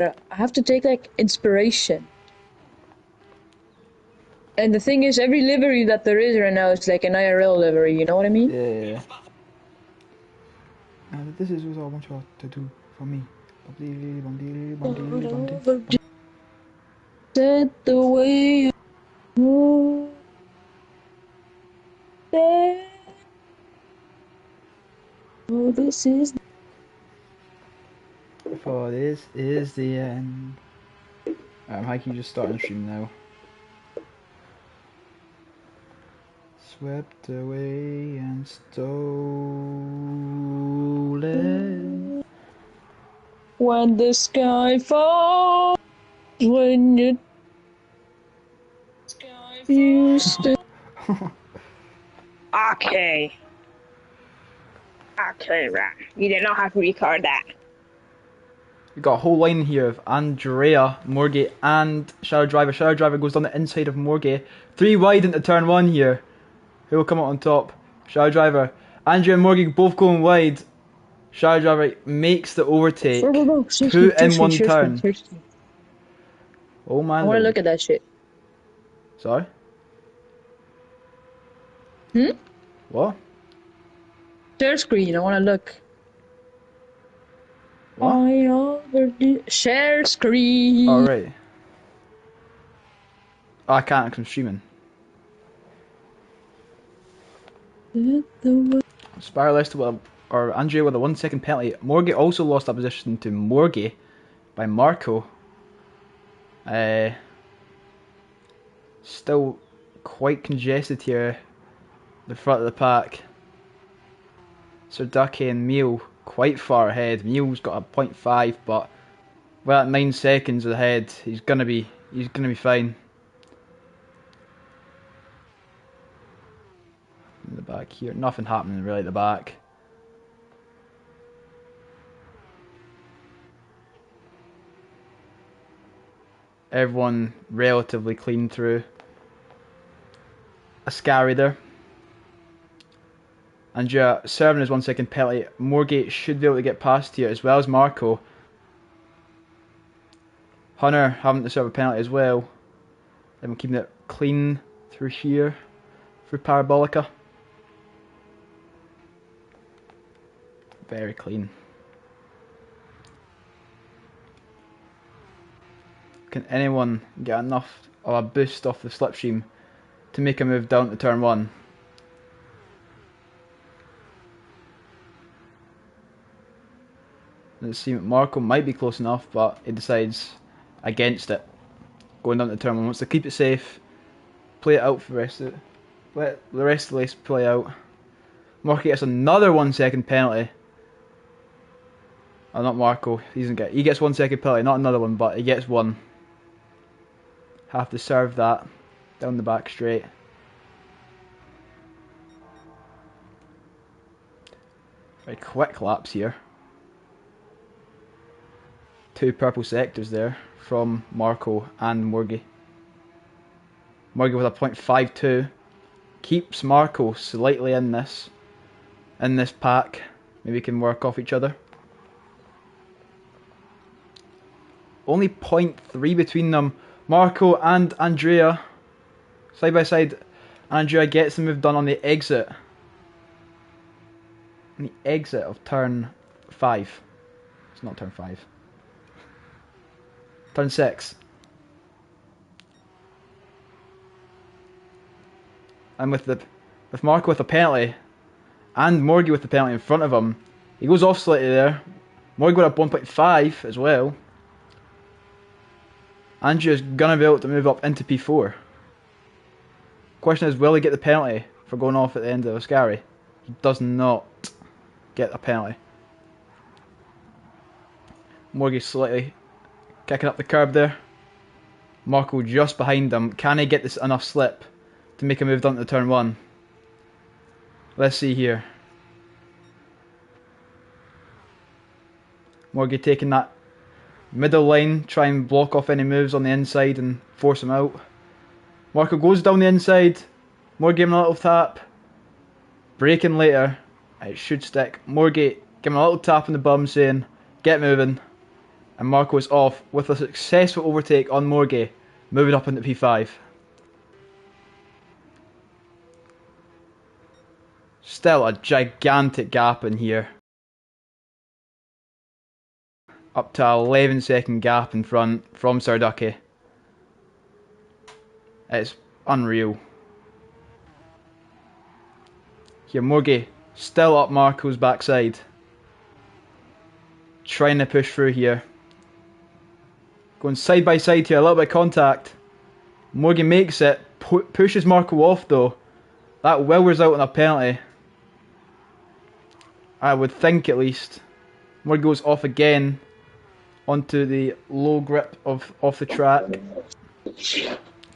I have to take like inspiration. And the thing is, every livery that there is right now is like an IRL livery, you know what I mean? Yeah. And this is what I want you to do for me. Said the way you move there. Oh, this is. For this is the end. How can you just start the stream now? Swept away and stolen. When the sky falls, when you used to. Okay. Okay, right. You did not have to record that. We've got a whole line here of Andrea, Morgie, and Shadow Driver. Shadow Driver goes down the inside of Morgie. 3 wide into turn 1 here. Who will come out on top? Shadow Driver. Andrea and Morgie both going wide. Shadow Driver makes the overtake. 2 in 1 turn. Oh my I want to look at that shit. Sorry? What? Share screen, I want to look. What? Share screen. Alright. Oh, I can't, because I'm streaming. Spiralist or Andrea with a 1 second penalty. Morgie also lost that position to Morgie by Marco. Still quite congested here. The front of the pack. Sir Ducky and Meal quite far ahead. Meal's got a 0.5, but we're at 9 seconds ahead. He's gonna be fine. In the back here, nothing happening really at the back. Everyone relatively clean through. A scary there. Andrea serving his 1 second penalty. Morgate should be able to get past here as well as Marco. Hunter having to serve a penalty as well. Everyone keeping it clean through here. Through Parabolica. Very clean. Can anyone get enough of a boost off the slipstream to make a move down to turn 1? Let's see, Marco might be close enough, but he decides against it. Going down to turn 1, wants to keep it safe, play it out for the rest of it. Let the rest of the race play out. Marco gets another 1 second penalty. Oh, not Marco, he gets 1 second penalty, not another one, but he gets one. Have to serve that down the back straight. Very quick laps here. 2 purple sectors there from Marco and Morgie. Morgie with a 0.52 keeps Marco slightly in this pack. Maybe we can work off each other. Only 0.3 between them. Marco and Andrea side by side. Andrea gets the move done on the exit. On the exit of turn 5. It's not turn 5. Turn 6. And with Marco with a penalty and Morgie with the penalty in front of him, he goes off slightly there. Morgie got a 1.5 as well. Andrea's gonna be able to move up into P4. Question is, will he get the penalty for going off at the end of Ascari? He does not get a penalty. Morgie slightly kicking up the curb there. Marco just behind him. Can he get this enough slip to make a move down to turn 1? Let's see here. Morgie taking that middle line, try and block off any moves on the inside and force him out. Marco goes down the inside. Morgie giving a little tap. Braking later. It should stick. Morgie giving a little tap on the bum saying, get moving. And Marco is off with a successful overtake on Morgay, moving up into P5. Still a gigantic gap in here. Up to 11-second gap in front from Sarducky. It's unreal. Here Morgay still up Marco's backside. Trying to push through here. Going side by side here, a little bit of contact. Morgay makes it, pushes Marco off though. That will result in a penalty. I would think at least. Morgay goes off again onto the low grip off the track.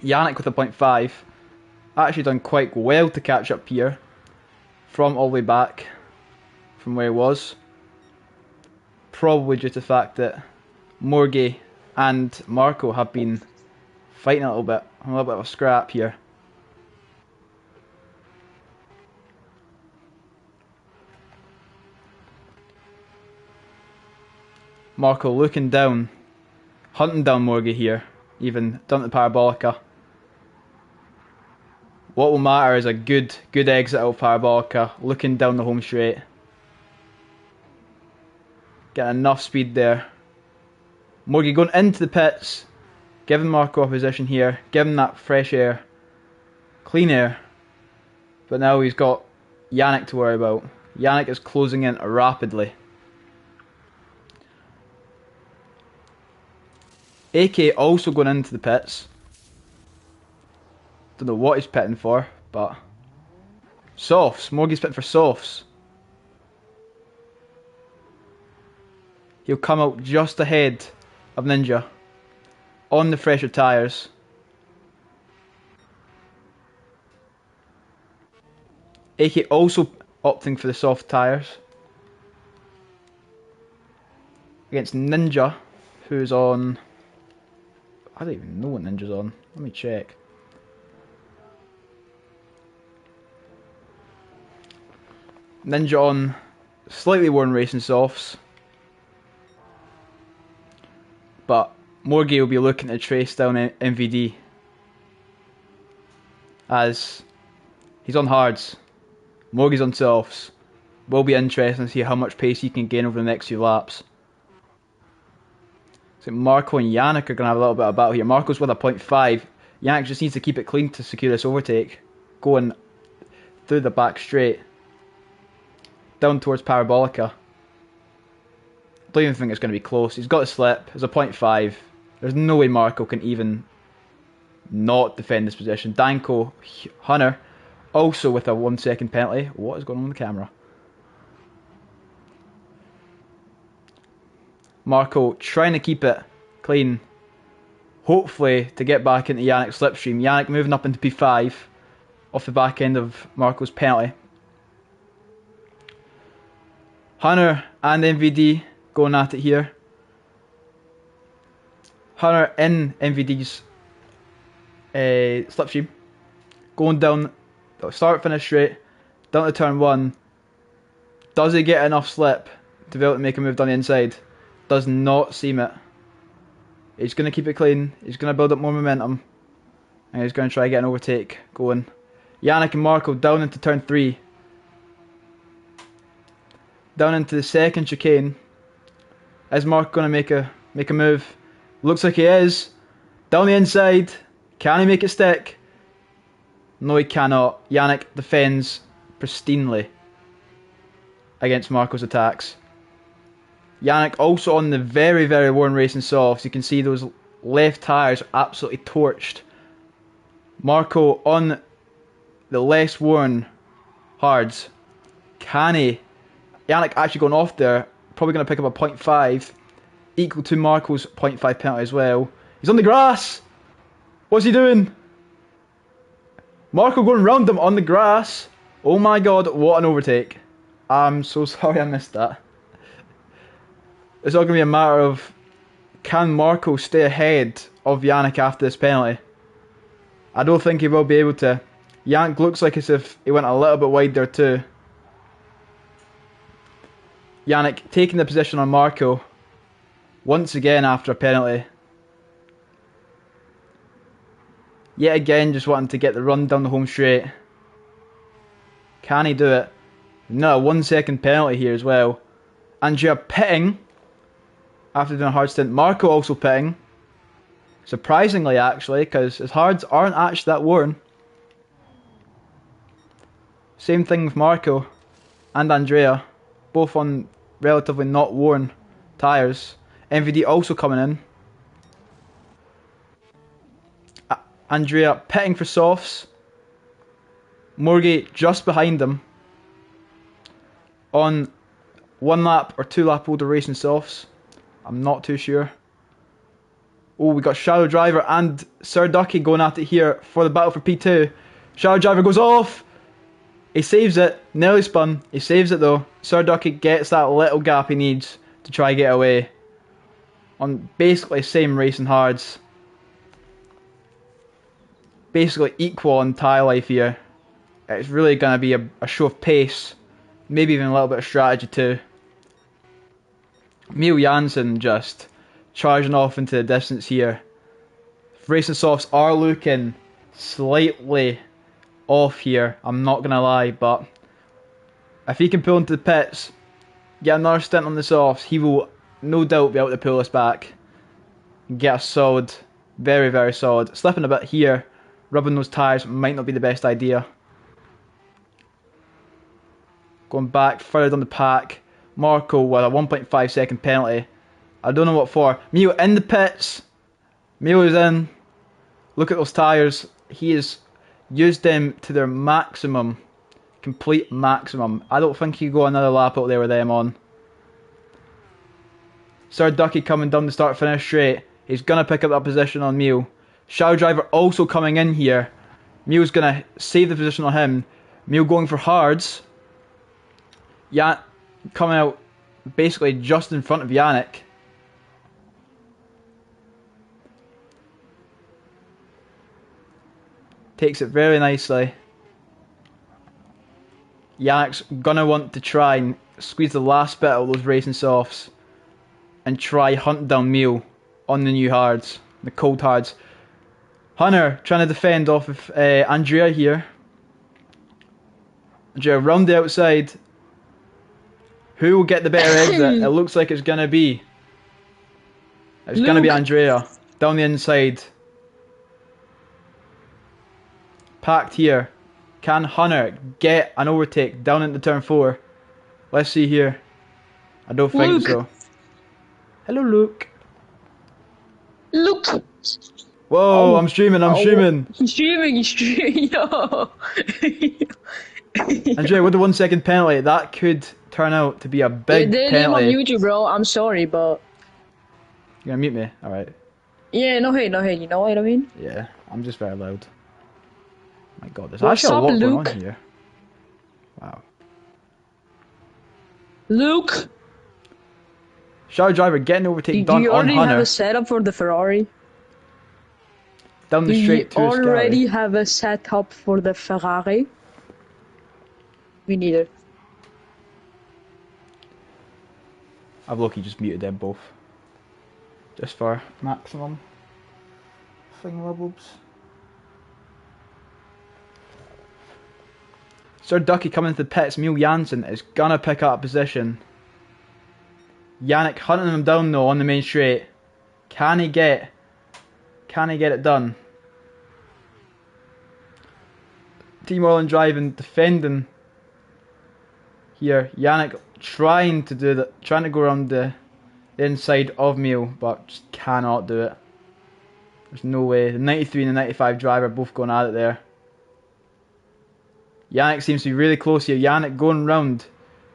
Yannick with a 0.5. Actually done quite well to catch up here. From all the way back from where he was. Probably due to the fact that Morgay and Marco have been fighting a little bit of a scrap here. Marco looking down, hunting down Morgay here, even down to the Parabolica. What will matter is a good exit out of Parabolica, looking down the home straight. Getting enough speed there. Morgay going into the pits, giving Marco a position here, giving that fresh air, clean air. But now he's got Yannick to worry about. Yannick is closing in rapidly. AK also going into the pits. Don't know what he's pitting for, but softs. Morgay's pitting for softs. He'll come out just ahead of Ninja on the fresher tyres. AK also opting for the soft tyres against Ninja, who's on... I don't even know what Ninja's on. Let me check. Ninja on slightly worn racing softs. But Morgay will be looking to trace down MVD. As he's on hards. Morgay's on softs. Will be interesting to see how much pace he can gain over the next few laps. So Marco and Yannick are going to have a little bit of battle here. Marco's with a 0.5. Yannick just needs to keep it clean to secure this overtake. Going through the back straight. Down towards Parabolica. Don't even think it's going to be close. He's got a slip. There's a 0.5. There's no way Marco can even not defend this position. Danko Hunter also with a 1 second penalty. What is going on with the camera? Marco trying to keep it clean. Hopefully to get back into Yannick's slipstream. Yannick moving up into P5 off the back end of Marco's penalty. Hunter and MVD going at it here. Hunter in MVD's slipstream. Going down, start finish straight, down to turn 1. Does he get enough slip to be able to make a move down the inside? Does not seem it. He's going to keep it clean. He's going to build up more momentum. And he's going to try to get an overtake going. Yannick and Marco down into turn 3. Down into the second chicane. Is Marco going to make a move? Looks like he is. Down the inside. Can he make it stick? No, he cannot. Yannick defends pristinely against Marco's attacks. Yannick also on the very, very worn racing softs. You can see those left tyres are absolutely torched. Marco on the less worn hards. Can he? Yannick actually going off there. Probably going to pick up a 0.5. Equal to Marco's 0.5 penalty as well. He's on the grass. What's he doing? Marco going round him on the grass. Oh my god, what an overtake. I'm so sorry I missed that. It's all going to be a matter of, can Marco stay ahead of Yannick after this penalty? I don't think he will be able to. Yannick looks like as if he went a little bit wide there too. Yannick taking the position on Marco. Once again after a penalty. Yet again just wanting to get the run down the home straight. Can he do it? No, 1 second penalty here as well. Andrea pitting after doing a hard stint. Marco also pitting. Surprisingly actually, because his hards aren't actually that worn. Same thing with Marco and Andrea. Both on relatively not worn tyres. MVD also coming in. Andrea pitting for softs. Morgie just behind them. On 1 lap or 2 lap older racing softs. I'm not too sure. Oh, we got Shadow Driver and Sir Ducky going at it here for the battle for P2. Shadow Driver goes off. He saves it. Nearly spun. He saves it though. Sir Ducky gets that little gap he needs to try and get away. On basically same racing hards. Basically equal on tyre life here. It's really going to be a show of pace. Maybe even a little bit of strategy too. Emil Janssen just charging off into the distance here. Racing softs are looking slightly off here, I'm not going to lie, but if he can pull into the pits, get another stint on the softs, he will no doubt be able to pull us back. Get us solid, very, very solid. Slipping a bit here, rubbing those tyres might not be the best idea. Going back further down the pack, Marco with a 1.5 second penalty. I don't know what for. Mio in the pits. Mio is in. Look at those tyres. He has used them to their maximum. Complete maximum. I don't think he could go another lap out there with them on. Sir Ducky coming down the start finish straight. He's going to pick up that position on Mio. Shadow Driver also coming in here. Mio's going to save the position on him. Mio going for hards. Coming out basically just in front of Yannick. Takes it very nicely. Yannick's gonna want to try and squeeze the last bit out of those racing softs and try hunt down Mio on the new hards, the cold hards. Hunter trying to defend off of Andrea here. Andrea round the outside. Who will get the better exit? It looks like it's gonna be. It's gonna be Andrea down the inside. Packed here. Can Hunter get an overtake down into turn 4? Let's see here. I don't think so. Hello, Luke. Luke. Whoa! I'm streaming. I'm streaming. He's streaming. Yo. Andrea, with the 1 second penalty, that could turn out to be a big penalty. On YouTube, bro. I'm sorry, but You gonna mute me? All right. yeah, no hate, no hate. You know what I mean? Yeah, I'm just very loud. My God, there's What's actually a up, lot Luke? going on here. Wow. Luke, Shadow Driver getting overtaken do done you on already Hunter. have a setup for the Ferrari? Down the Do straight you to his already have a setup for the Ferrari? Me neither. I've lucky just muted them both. Just for maximum thingamabobs. Sir Ducky coming into the pits. Emil Janssen is gonna pick up a position. Yannick hunting him down though on the main straight. Can he get it done? Team Oil and driving, defending here. Yannick trying to go around the inside of Emil, but just cannot do it. There's no way. The 93 and the 95 driver both going at it there. Yannick seems to be really close here. Yannick going round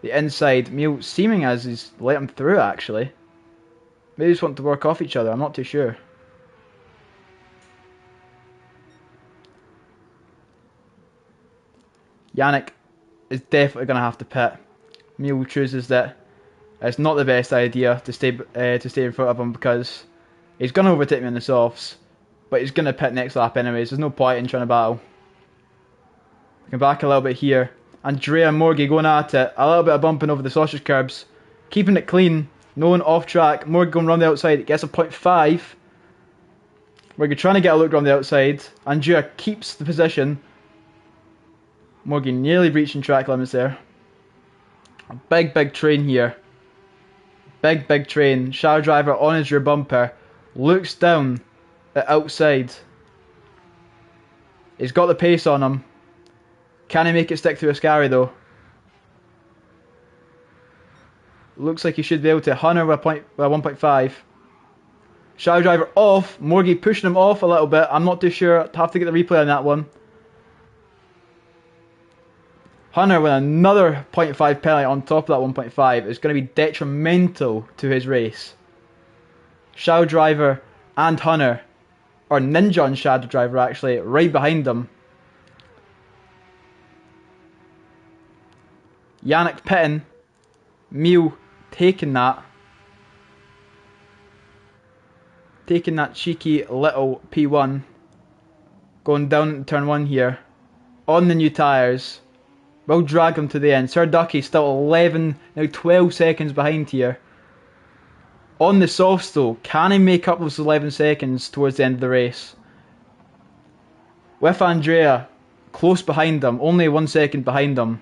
the inside. Emil seeming as he's let him through actually. Maybe just want to work off each other. I'm not too sure. Yannick is definitely going to have to pit. Emil chooses that it's not the best idea to stay in front of him because he's going to overtake me in the softs, but he's going to pit next lap anyways. There's no point in trying to battle. Looking back a little bit here. Andrea and Morgie going at it. A little bit of bumping over the sausage curbs. Keeping it clean. No one off track. Morgan going round the outside. Gets a 0.5. Morgan trying to get a look around the outside. Andrea keeps the position. Morgan nearly breaching track limits there. A big train here. Big train. Shadow driver on his rear bumper. Looks down at outside. He's got the pace on him. Can he make it stick through Ascari though? Looks like he should be able to. Hunter with a 1.5. Shadow driver off. Morgie pushing him off a little bit. I'm not too sure. I'll have to get the replay on that one. Hunter with another 0.5 penalty on top of that 1.5 is going to be detrimental to his race. Shadow driver and Hunter, or Ninja and Shadow driver actually, right behind them. Yannick pitting. Mew taking that. Taking that cheeky little P1. Going down turn 1 here. On the new tyres. Will drag him to the end. Sir Ducky still 11, now 12 seconds behind here. On the softs though, can he make up those 11 seconds towards the end of the race? With Andrea close behind him, only 1 second behind him.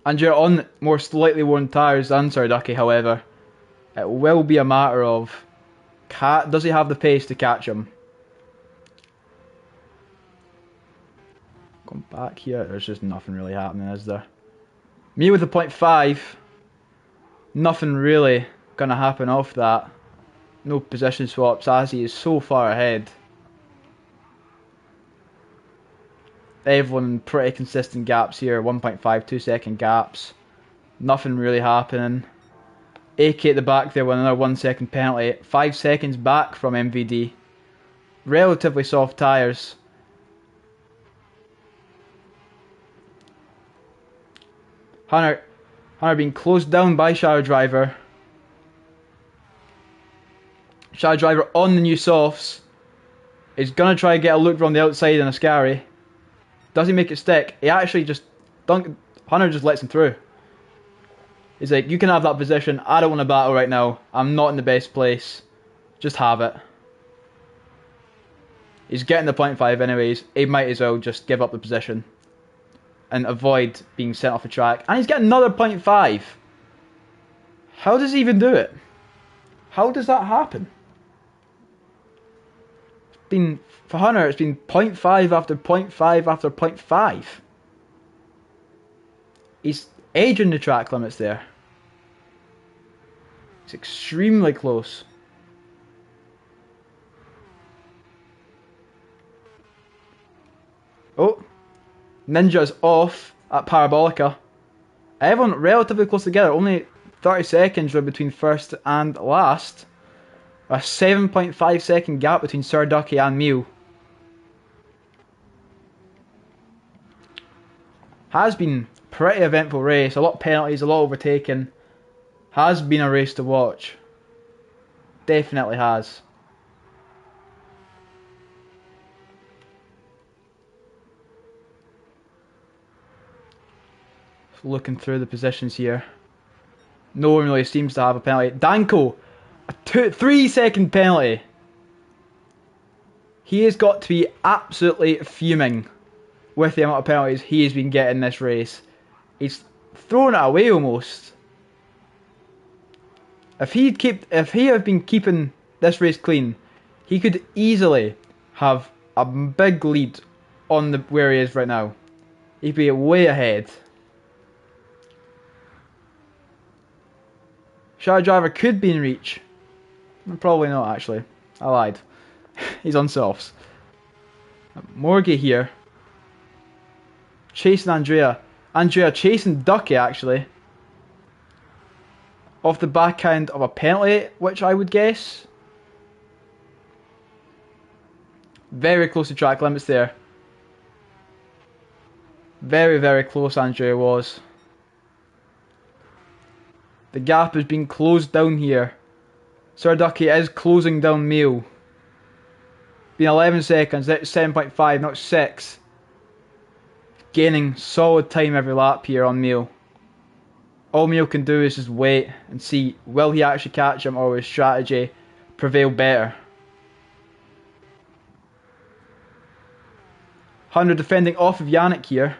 Andrea on more slightly worn tyres than Sir Ducky, however. It will be a matter of, does he have the pace to catch him? Going back here, there's just nothing really happening, is there? Me with a 0.5. Nothing really going to happen off that. No position swaps as he is so far ahead. Everyone pretty consistent gaps here, 1.5, 2 second gaps. Nothing really happening. AK at the back there with another 1 second penalty. 5 seconds back from MVD. Relatively soft tyres. Hunter being closed down by Shadow Driver. Shadow Driver on the new softs. He's going to try to get a look from the outside in Ascari. Does he make it stick? He actually just... Hunter just lets him through. He's like, you can have that position. I don't want to battle right now. I'm not in the best place. Just have it. He's getting the 0.5 anyways. He might as well just give up the position. And avoid being sent off the track. And he's getting another 0.5. How does he even do it? How does that happen? For Hunter, it's been 0.5 after 0.5 after 0.5. He's edging the track limits there. It's extremely close. Oh, Ninja's off at Parabolica. Everyone relatively close together, only 30 seconds were between first and last. A 7.5 second gap between Sir Ducky and Mew. Has been a pretty eventful race, a lot of penalties, a lot overtaken. Has been a race to watch. Definitely has. Looking through the positions here. No one really seems to have a penalty. Danko, a 3 second penalty. He has got to be absolutely fuming with the amount of penalties he has been getting this race. He's thrown it away almost. If he had been keeping this race clean, he could easily have a big lead on where he is right now. He'd be way ahead. Shadow Driver could be in reach. Probably not actually. I lied. He's on softs. Morgie here. Chasing Andrea. Andrea chasing Ducky actually. Off the back end of a penalty, which I would guess. Very close to track limits there. Very, very close Andrea was. The gap has been closed down here. Sir Ducky is closing down Mew. Been 11 seconds, that's 7.5, not 6. Gaining solid time every lap here on Mew. All Mio can do is just wait and see, will he actually catch him, or will his strategy prevail better? Hunter defending off of Yannick here,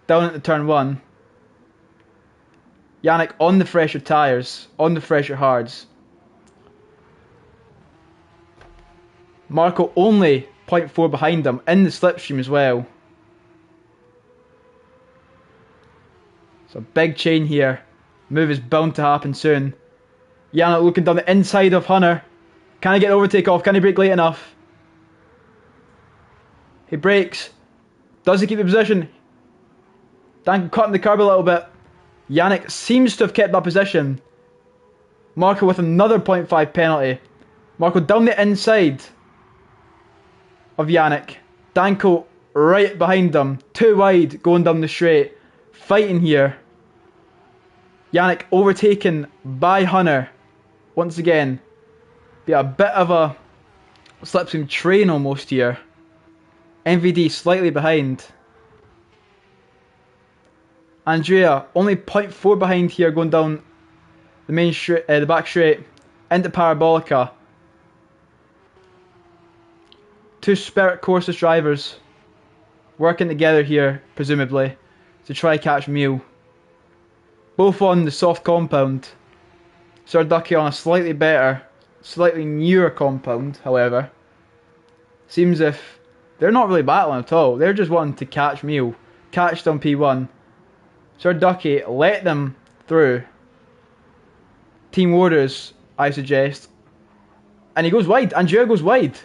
down into turn 1. Yannick on the fresher tyres, on the fresher hards. Marco only 0.4 behind him, in the slipstream as well. So big chain here. Move is bound to happen soon. Yannick looking down the inside of Hunter. Can he get the overtake off? Can he brake late enough? He brakes. Does he keep the position? Danko cutting the curb a little bit. Yannick seems to have kept that position. Marco with another 0.5 penalty. Marco down the inside of Yannick. Danko right behind him. Too wide going down the straight. Fighting here. Yannick overtaken by Hunter. Once again. Be a bit of a slipstream train almost here. MVD slightly behind. Andrea only 0.4 behind here, going down the main straight, the back straight into Parabolica. Two Spirit Courses drivers working together here, presumably, to try catch Mew. Both on the soft compound. Sir Ducky on a slightly better, slightly newer compound, however. Seems if they're not really battling at all. They're just wanting to catch Mew. Catch them P1. Sir Ducky let them through. Team orders, I suggest. And he goes wide. Andrea goes wide.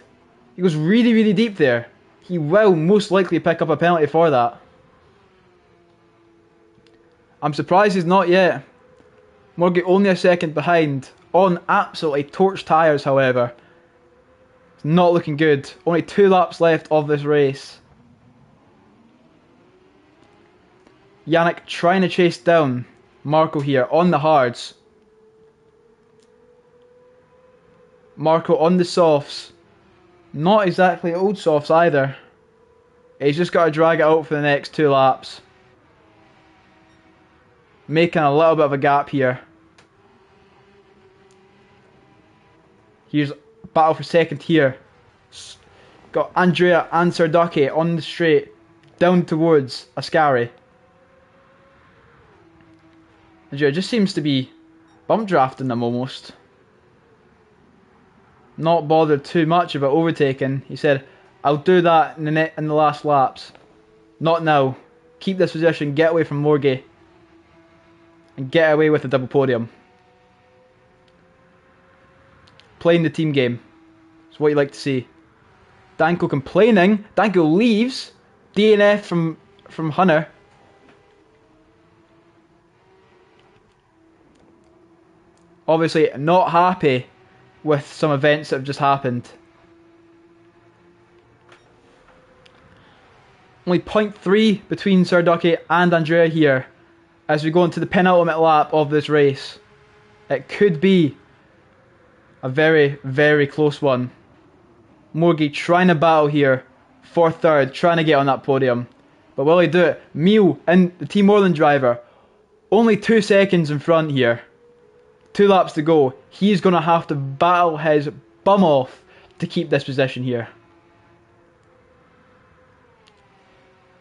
He goes really, really deep there. He will most likely pick up a penalty for that. I'm surprised he's not yet. Morgan only a second behind. On absolutely torched tyres, however. It's not looking good. Only 2 laps left of this race. Yannick trying to chase down Marco here on the hards. Marco on the softs. Not exactly old softs either. He's just got to drag it out for the next 2 laps. Making a little bit of a gap here. Here's battle for second here. Got Andrea and Sardaki on the straight. Down towards Ascari. Andrea just seems to be bump drafting them almost. Not bothered too much about overtaking. He said, I'll do that in the last laps. Not now. Keep this position, get away from Morgie. And get away with the double podium. Playing the team game. It's what you like to see. Danko complaining. Danko leaves. DNF from Hunter. Obviously not happy with some events that have just happened. Only 0.3 between Sardaki and Andrea here as we go into the penultimate lap of this race. It could be a very, very close one. Morgie trying to battle here for third, trying to get on that podium. But will he do it? Mew and the Team Orland driver, only 2 seconds in front here. 2 laps to go. He's going to have to battle his bum off to keep this position here.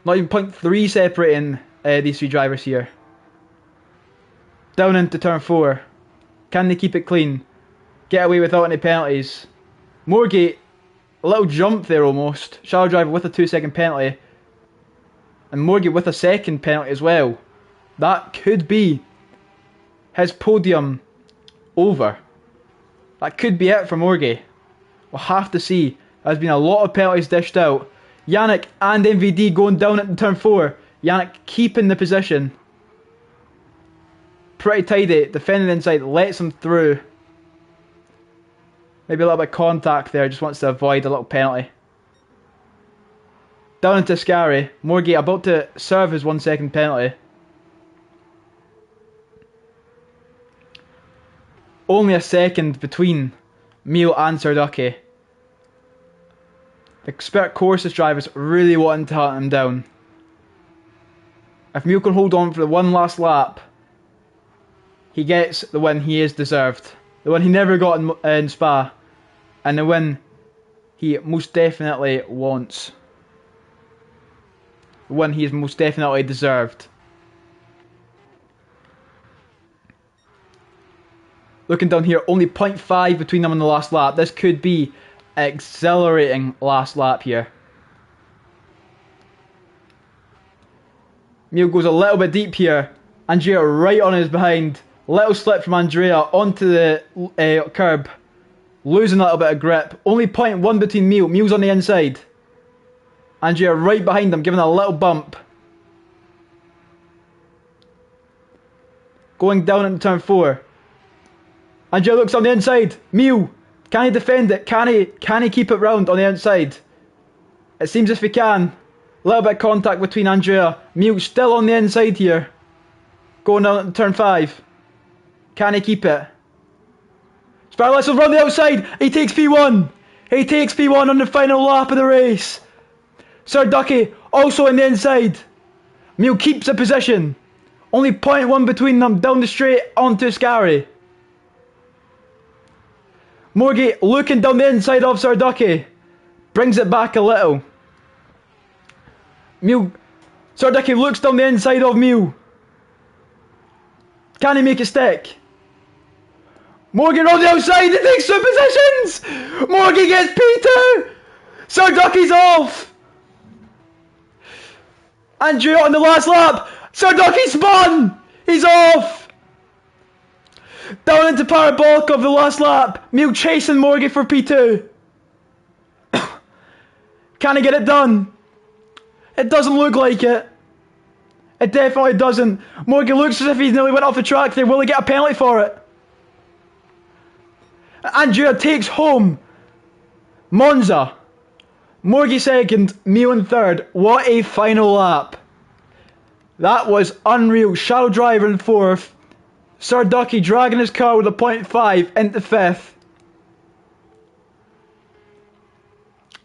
Not even 0.3 separating these 3 drivers here. Down into turn 4. Can they keep it clean? Get away without any penalties. Morgie, a little jump there almost. Shadow driver with a 2-second penalty. And Morgie with a second penalty as well. That could be his podium over. That could be it for Morgie. We'll have to see. There's been a lot of penalties dished out. Yannick and MVD going down into turn 4. Yannick keeping the position. Pretty tidy. Defending inside. Lets him through. Maybe a little bit of contact there. Just wants to avoid a little penalty. Down into Scary. Morgie about to serve his 1-second penalty. Only a second between Mio and Sardaki. The Spirit Courses drivers really wanting to hunt him down. If Mio can hold on for the one last lap, he gets the win he is deserved. The one he never got in Spa. And the win he most definitely wants. The one he is most definitely deserved. Looking down here, only 0.5 between them on the last lap. This could be exhilarating last lap here. Mio goes a little bit deep here. Andrea right on his behind. Little slip from Andrea onto the curb. Losing a little bit of grip. Only 0.1 between Mio. Mio's on the inside. Andrea right behind him, giving a little bump. Going down into turn 4. Andrea looks on the inside. Mio, can he defend it? Can he keep it round on the outside? It seems if he can. A little bit of contact between Andrea. Mio still on the inside here. Going down into turn 5. Can he keep it? Sparless will run the outside. He takes P1. He takes P1 on the final lap of the race. Sir Ducky also on the inside. Mio keeps the position. Only 0.1 between them down the straight onto Scary. Morgie looking down the inside of Sir Ducky. Brings it back a little. Sir Ducky looks down the inside of Mio. Can he make it stick? Morgan on the outside, he takes 2 positions! Morgan gets P2! Sir Ducky's off! Andrew on the last lap! Sir Ducky spun! He's off! Down into parabolic of the last lap. Mio chasing Morgan for P2. Can he get it done? It doesn't look like it. It definitely doesn't. Morgan looks as if he's nearly went off the track there. Will he get a penalty for it? Andrea takes home Monza. Morgie second, Mio in third. What a final lap. That was unreal. Shadow Driver in fourth. Sir Ducky dragging his car with a 0.5 into fifth.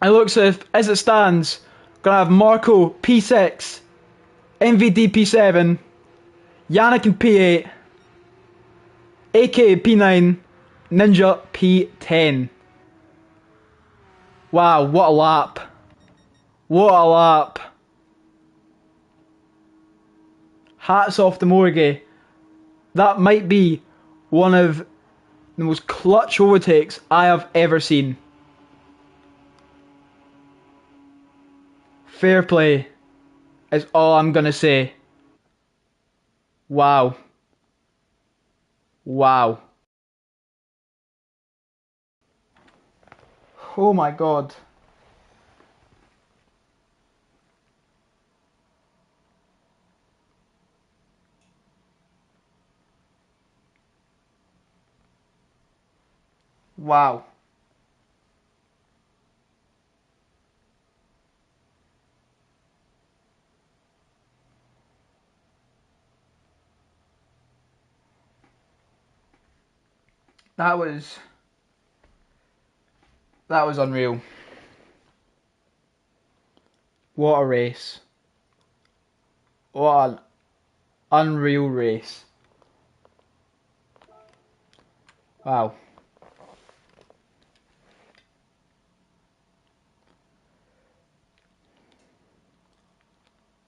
It looks as it stands, gonna have Marco P6, MVD P7, Yannick in P8, AK P9, Ninja P10. Wow, what a lap. What a lap. Hats off to Morgie. That might be one of the most clutch overtakes I have ever seen. Fair play is all I'm gonna say. Wow. Wow. Oh my god. Wow. That was unreal. What a race. What an unreal race. Wow.